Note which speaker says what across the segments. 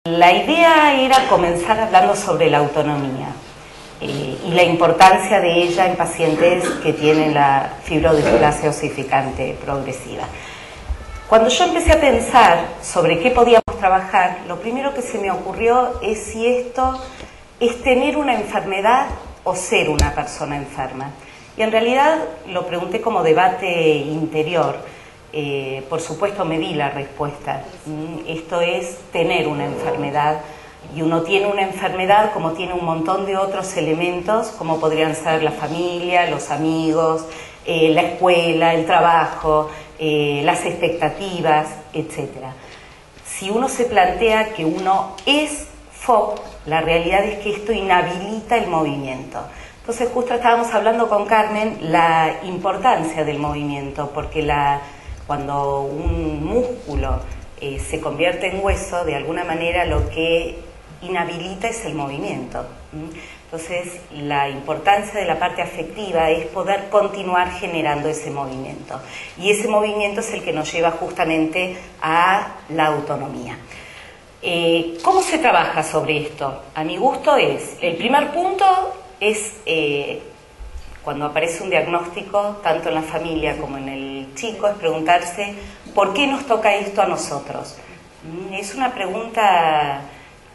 Speaker 1: La idea era comenzar hablando sobre la autonomía y la importancia de ella en pacientes que tienen la fibrodisplasia osificante progresiva. Cuando yo empecé a pensar sobre qué podíamos trabajar, lo primero que se me ocurrió es si esto es tener una enfermedad o ser una persona enferma. Y en realidad lo pregunté como debate interior. Por supuesto me di la respuesta. Esto es tener una enfermedad. Y uno tiene una enfermedad como tiene un montón de otros elementos, como podrían ser la familia, los amigos, la escuela, el trabajo, las expectativas, etc. Si uno se plantea que uno es FOP, la realidad es que esto inhabilita el movimiento. Entonces justo estábamos hablando con Carmen la importancia del movimiento, porque cuando un músculo se convierte en hueso, de alguna manera lo que inhabilita es el movimiento. Entonces la importancia de la parte afectiva es poder continuar generando ese movimiento. Y ese movimiento es el que nos lleva justamente a la autonomía. ¿Cómo se trabaja sobre esto? A mi gusto el primer punto es cuando aparece un diagnóstico, tanto en la familia como en el chico, es preguntarse ¿por qué nos toca esto a nosotros? Es una pregunta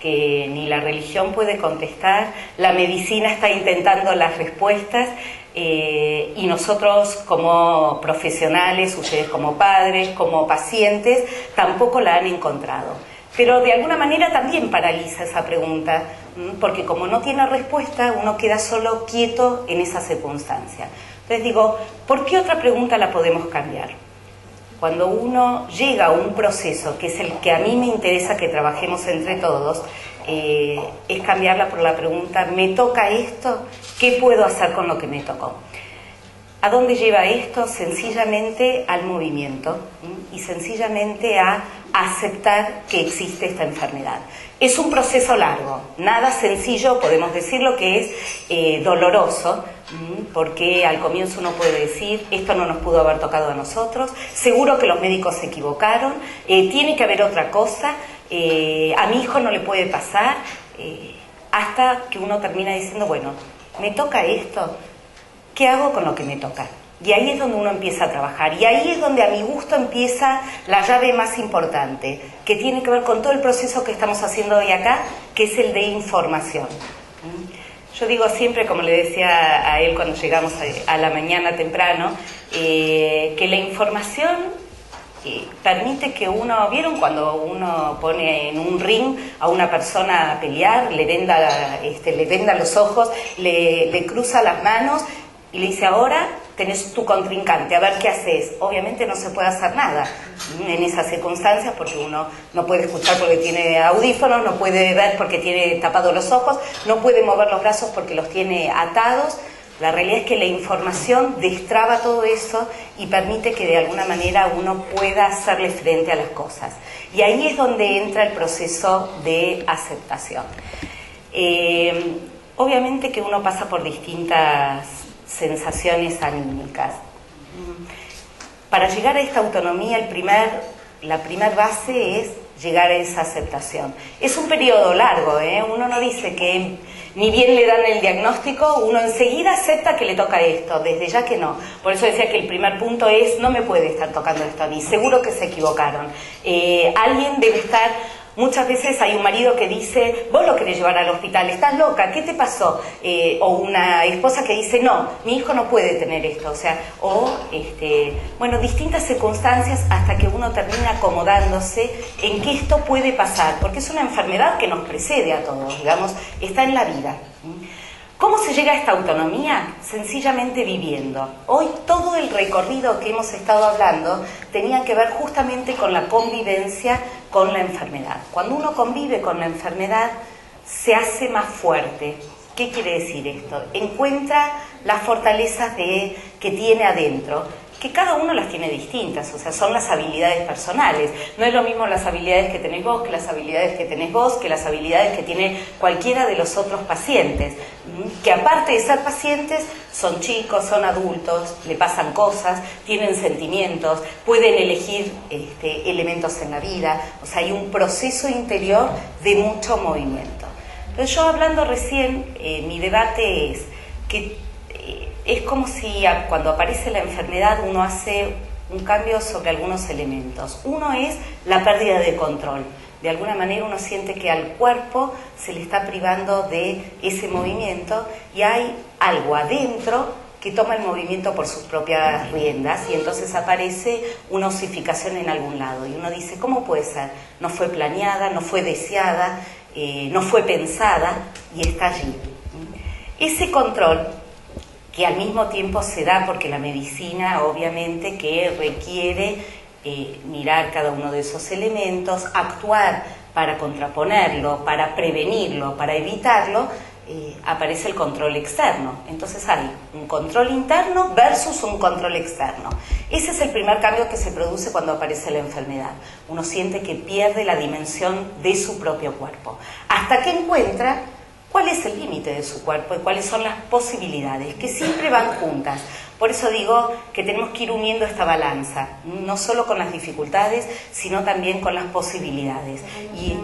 Speaker 1: que ni la religión puede contestar, la medicina está intentando las respuestas y nosotros como profesionales, ustedes como padres, como pacientes, tampoco la han encontrado. Pero de alguna manera también paraliza esa pregunta, porque como no tiene respuesta, uno queda solo quieto en esa circunstancia. Entonces digo, ¿por qué otra pregunta la podemos cambiar? Cuando uno llega a un proceso, que es el que a mí me interesa que trabajemos entre todos, es cambiarla por la pregunta, ¿me toca esto? ¿Qué puedo hacer con lo que me tocó? ¿A dónde lleva esto? Sencillamente al movimiento y sencillamente a aceptar que existe esta enfermedad. Es un proceso largo, nada sencillo, podemos decirlo que es doloroso, porque al comienzo uno puede decir, esto no nos pudo haber tocado a nosotros, seguro que los médicos se equivocaron, tiene que haber otra cosa, a mi hijo no le puede pasar, hasta que uno termina diciendo, bueno, ¿me toca esto? ¿Qué hago con lo que me toca? Y ahí es donde uno empieza a trabajar. Y ahí es donde a mi gusto empieza la llave más importante, que tiene que ver con todo el proceso que estamos haciendo hoy acá, que es el de información. Yo digo siempre, como le decía a él cuando llegamos a la mañana temprano, que la información permite que uno, ¿vieron cuando uno pone en un ring a una persona a pelear, le venda los ojos, le cruza las manos y le dice, ahora tenés tu contrincante, a ver qué haces? Obviamente no se puede hacer nada en esas circunstancias porque uno no puede escuchar porque tiene audífonos, no puede ver porque tiene tapados los ojos, no puede mover los brazos porque los tiene atados. La realidad es que la información destraba todo eso y permite que de alguna manera uno pueda hacerle frente a las cosas. Y ahí es donde entra el proceso de aceptación. Obviamente que uno pasa por distintas sensaciones anímicas. Para llegar a esta autonomía, la primer base es llegar a esa aceptación. Es un periodo largo, uno no dice que ni bien le dan el diagnóstico, uno enseguida acepta que le toca esto, desde ya que no. Por eso decía que el primer punto es, no me puede estar tocando esto a mí, seguro que se equivocaron. Alguien debe estar... Muchas veces hay un marido que dice, vos lo querés llevar al hospital, estás loca, ¿qué te pasó? O una esposa que dice, no, mi hijo no puede tener esto. Bueno, distintas circunstancias hasta que uno termina acomodándose en que esto puede pasar, porque es una enfermedad que nos precede a todos, digamos, está en la vida. ¿Cómo se llega a esta autonomía? Sencillamente viviendo. Hoy todo el recorrido que hemos estado hablando tenía que ver justamente con la convivencia con la enfermedad. Cuando uno convive con la enfermedad, se hace más fuerte. ¿Qué quiere decir esto? Encuentra las fortalezas que tiene adentro que cada uno las tiene distintas, o sea, son las habilidades personales. No es lo mismo las habilidades que tenés vos, que las habilidades que tenés vos, que las habilidades que tiene cualquiera de los otros pacientes, que aparte de ser pacientes, son chicos, son adultos, le pasan cosas, tienen sentimientos, pueden elegir elementos en la vida, o sea, hay un proceso interior de mucho movimiento. Entonces yo hablando recién, mi debate es que es como si cuando aparece la enfermedad uno hace un cambio sobre algunos elementos. Uno es la pérdida de control. De alguna manera uno siente que al cuerpo se le está privando de ese movimiento y hay algo adentro que toma el movimiento por sus propias riendas y entonces aparece una osificación en algún lado. Y uno dice, ¿cómo puede ser? No fue planeada, no fue deseada, no fue pensada y está allí. Ese control, que al mismo tiempo se da porque la medicina obviamente que requiere mirar cada uno de esos elementos, actuar para contraponerlo, para prevenirlo, para evitarlo, aparece el control externo. Entonces hay un control interno versus un control externo. Ese es el primer cambio que se produce cuando aparece la enfermedad. Uno siente que pierde la dimensión de su propio cuerpo, hasta que encuentra cuál es el límite de su cuerpo y cuáles son las posibilidades, que siempre van juntas. Por eso digo que tenemos que ir uniendo esta balanza, no solo con las dificultades, sino también con las posibilidades. Y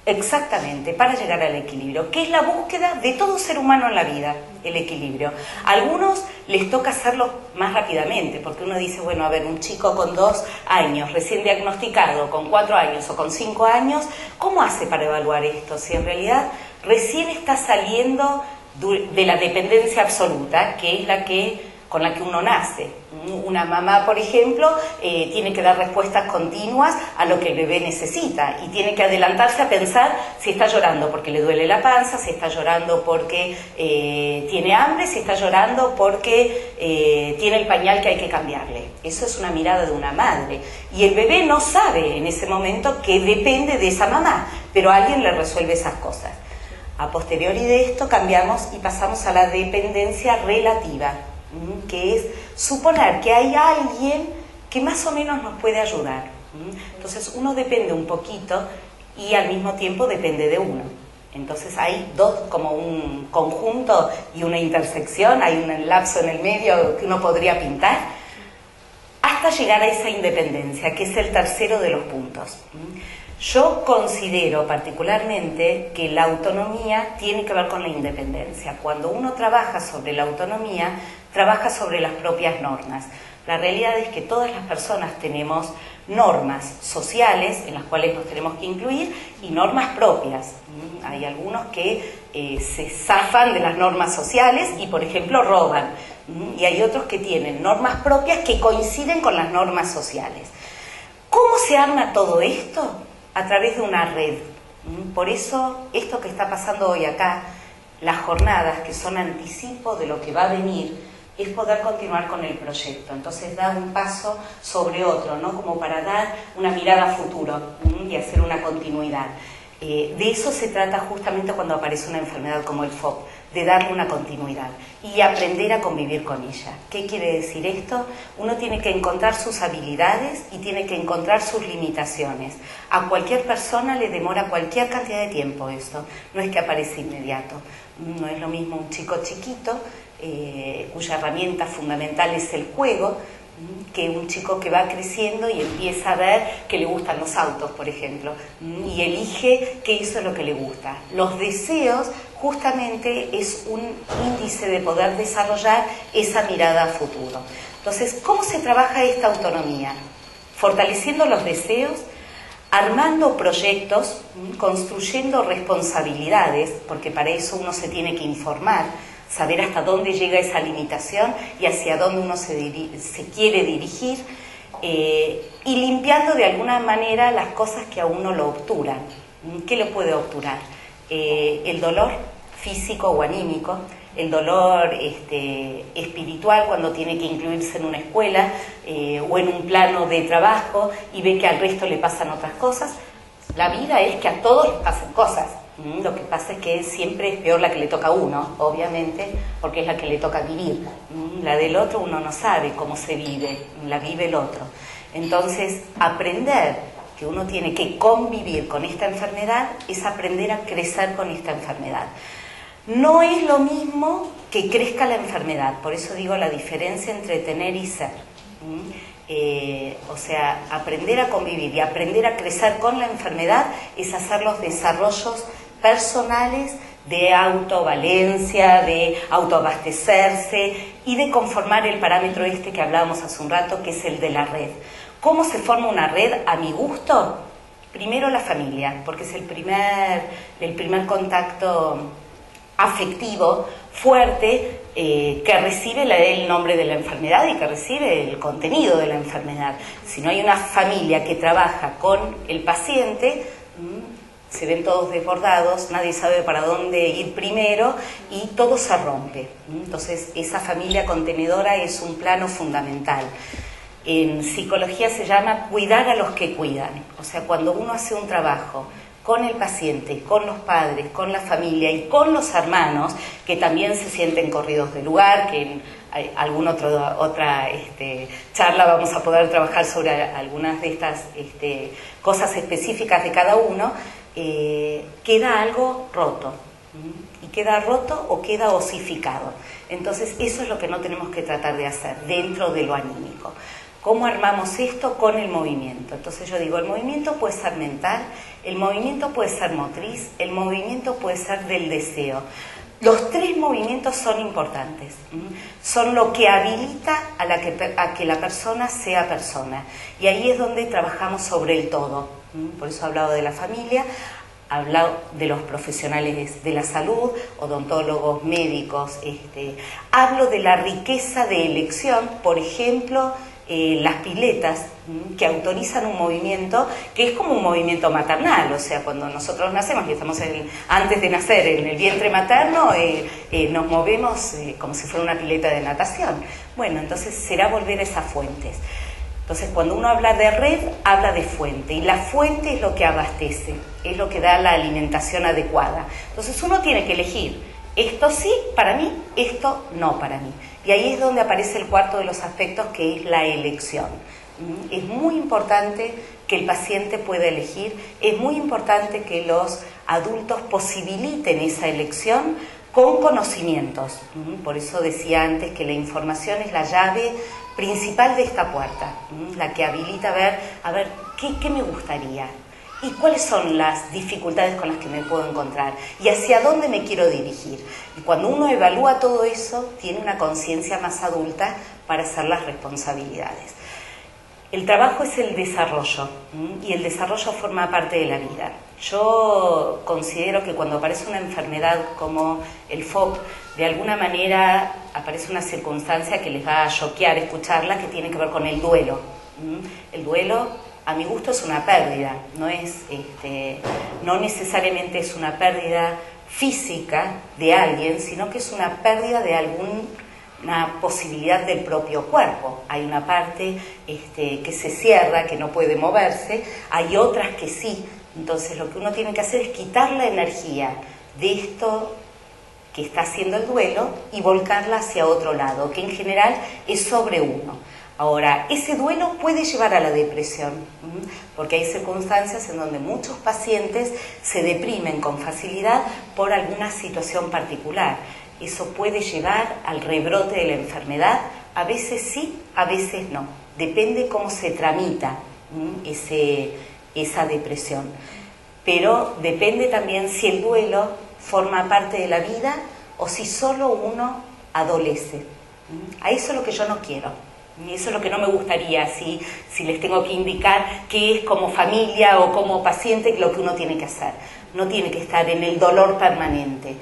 Speaker 1: exactamente, para llegar al equilibrio, que es la búsqueda de todo ser humano en la vida, el equilibrio. A algunos les toca hacerlo más rápidamente, porque uno dice, bueno, a ver, un chico con 2 años, recién diagnosticado, con 4 años o con 5 años, ¿cómo hace para evaluar esto? Si en realidad recién está saliendo de la dependencia absoluta, que es con la que uno nace. Una mamá, por ejemplo, tiene que dar respuestas continuas a lo que el bebé necesita y tiene que adelantarse a pensar si está llorando porque le duele la panza, si está llorando porque tiene hambre, si está llorando porque tiene el pañal que hay que cambiarle. Eso es una mirada de una madre. Y el bebé no sabe en ese momento que depende de esa mamá, pero alguien le resuelve esas cosas. A posteriori de esto cambiamos y pasamos a la dependencia relativa, que es suponer que hay alguien que más o menos nos puede ayudar. Entonces uno depende un poquito y al mismo tiempo depende de uno. Entonces hay dos, como un conjunto y una intersección, hay un lapso en el medio que uno podría pintar, hasta llegar a esa independencia, que es el tercero de los puntos. Yo considero particularmente que la autonomía tiene que ver con la independencia. Cuando uno trabaja sobre la autonomía, trabaja sobre las propias normas. La realidad es que todas las personas tenemos normas sociales en las cuales nos tenemos que incluir y normas propias. Hay algunos que se zafan de las normas sociales y, por ejemplo, roban. Y hay otros que tienen normas propias que coinciden con las normas sociales. ¿Cómo se arma todo esto? A través de una red. Por eso, esto que está pasando hoy acá, las jornadas que son anticipo de lo que va a venir, es poder continuar con el proyecto. Entonces, dar un paso sobre otro, ¿no? Como para dar una mirada a futuro y hacer una continuidad. De eso se trata justamente cuando aparece una enfermedad como el FOP, de darle una continuidad y aprender a convivir con ella. ¿Qué quiere decir esto? Uno tiene que encontrar sus habilidades y tiene que encontrar sus limitaciones. A cualquier persona le demora cualquier cantidad de tiempo esto, no es que aparece inmediato. No es lo mismo un chico chiquito, cuya herramienta fundamental es el juego, que un chico que va creciendo y empieza a ver que le gustan los autos, por ejemplo, y elige que eso es lo que le gusta. Los deseos justamente es un índice de poder desarrollar esa mirada a futuro. Entonces, ¿cómo se trabaja esta autonomía? Fortaleciendo los deseos, armando proyectos, construyendo responsabilidades, porque para eso uno se tiene que informar, saber hasta dónde llega esa limitación y hacia dónde uno se quiere dirigir, y limpiando de alguna manera las cosas que a uno lo obturan. ¿Qué lo puede obturar? El dolor físico o anímico, el dolor espiritual cuando tiene que incluirse en una escuela o en un plano de trabajo y ve que al resto le pasan otras cosas. La vida es que a todos les pasen cosas. Lo que pasa es que siempre es peor la que le toca a uno, obviamente, porque es la que le toca vivir. La del otro uno no sabe cómo se vive, la vive el otro. Entonces, aprender que uno tiene que convivir con esta enfermedad es aprender a crecer con esta enfermedad. No es lo mismo que crezca la enfermedad, por eso digo la diferencia entre tener y ser. O sea, aprender a convivir y aprender a crecer con la enfermedad es hacer los desarrollos personales de autovalencia, de autoabastecerse y de conformar el parámetro este que hablábamos hace un rato, que es el de la red. ¿Cómo se forma una red a mi gusto? Primero la familia, porque es el primer contacto afectivo fuerte que recibe el nombre de la enfermedad y que recibe el contenido de la enfermedad. Si no hay una familia que trabaja con el paciente, se ven todos desbordados, nadie sabe para dónde ir primero y todo se rompe. Entonces, esa familia contenedora es un plano fundamental. En psicología se llama cuidar a los que cuidan. O sea, cuando uno hace un trabajo con el paciente, con los padres, con la familia y con los hermanos, que también se sienten corridos de lugar, que en alguna otra charla vamos a poder trabajar sobre algunas de estas cosas específicas de cada uno, queda algo roto. Y queda roto o queda osificado. Entonces, eso es lo que no tenemos que tratar de hacer dentro de lo anímico. ¿Cómo armamos esto? Con el movimiento. Entonces yo digo, el movimiento puede ser mental, el movimiento puede ser motriz, el movimiento puede ser del deseo. Los tres movimientos son importantes, son lo que habilita a que la persona sea persona. Y ahí es donde trabajamos sobre el todo. Por eso he hablado de la familia, he hablado de los profesionales de la salud, odontólogos, médicos. Hablo de la riqueza de elección, por ejemplo, las piletas que autorizan un movimiento que es como un movimiento maternal. O sea, cuando nosotros nacemos y estamos antes de nacer en el vientre materno, nos movemos como si fuera una pileta de natación. Bueno, entonces será volver a esas fuentes. Entonces, cuando uno habla de red, habla de fuente, y la fuente es lo que abastece, es lo que da la alimentación adecuada. Entonces uno tiene que elegir, esto sí para mí, esto no para mí. Y ahí es donde aparece el cuarto de los aspectos, que es la elección. Es muy importante que el paciente pueda elegir, es muy importante que los adultos posibiliten esa elección con conocimientos. Por eso decía antes que la información es la llave principal de esta puerta, la que habilita a ver qué me gustaría y cuáles son las dificultades con las que me puedo encontrar y hacia dónde me quiero dirigir. Y cuando uno evalúa todo eso, tiene una conciencia más adulta para hacer las responsabilidades. El trabajo es el desarrollo, y el desarrollo forma parte de la vida. Yo considero que cuando aparece una enfermedad como el FOP, de alguna manera aparece una circunstancia que les va a choquear escucharla, que tiene que ver con el duelo. El duelo, a mi gusto, es una pérdida, no necesariamente es una pérdida física de alguien, sino que es una pérdida de una posibilidad del propio cuerpo. Hay una parte que se cierra, que no puede moverse, hay otras que sí. Entonces lo que uno tiene que hacer es quitar la energía de esto que está haciendo el duelo y volcarla hacia otro lado, que en general es sobre uno. Ahora, ese duelo puede llevar a la depresión, porque hay circunstancias en donde muchos pacientes se deprimen con facilidad por alguna situación particular. Eso puede llevar al rebrote de la enfermedad, a veces sí, a veces no. Depende cómo se tramita esa depresión. Pero depende también si el duelo forma parte de la vida o si solo uno adolece. A eso es lo que yo no quiero. Y eso es lo que no me gustaría, si les tengo que indicar qué es como familia o como paciente lo que uno tiene que hacer. No tiene que estar en el dolor permanente.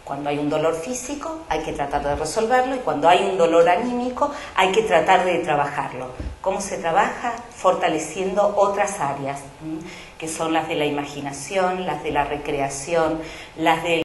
Speaker 1: Cuando hay un dolor físico hay que tratar de resolverlo, y cuando hay un dolor anímico hay que tratar de trabajarlo. ¿Cómo se trabaja? Fortaleciendo otras áreas, que son las de la imaginación, las de la recreación, las de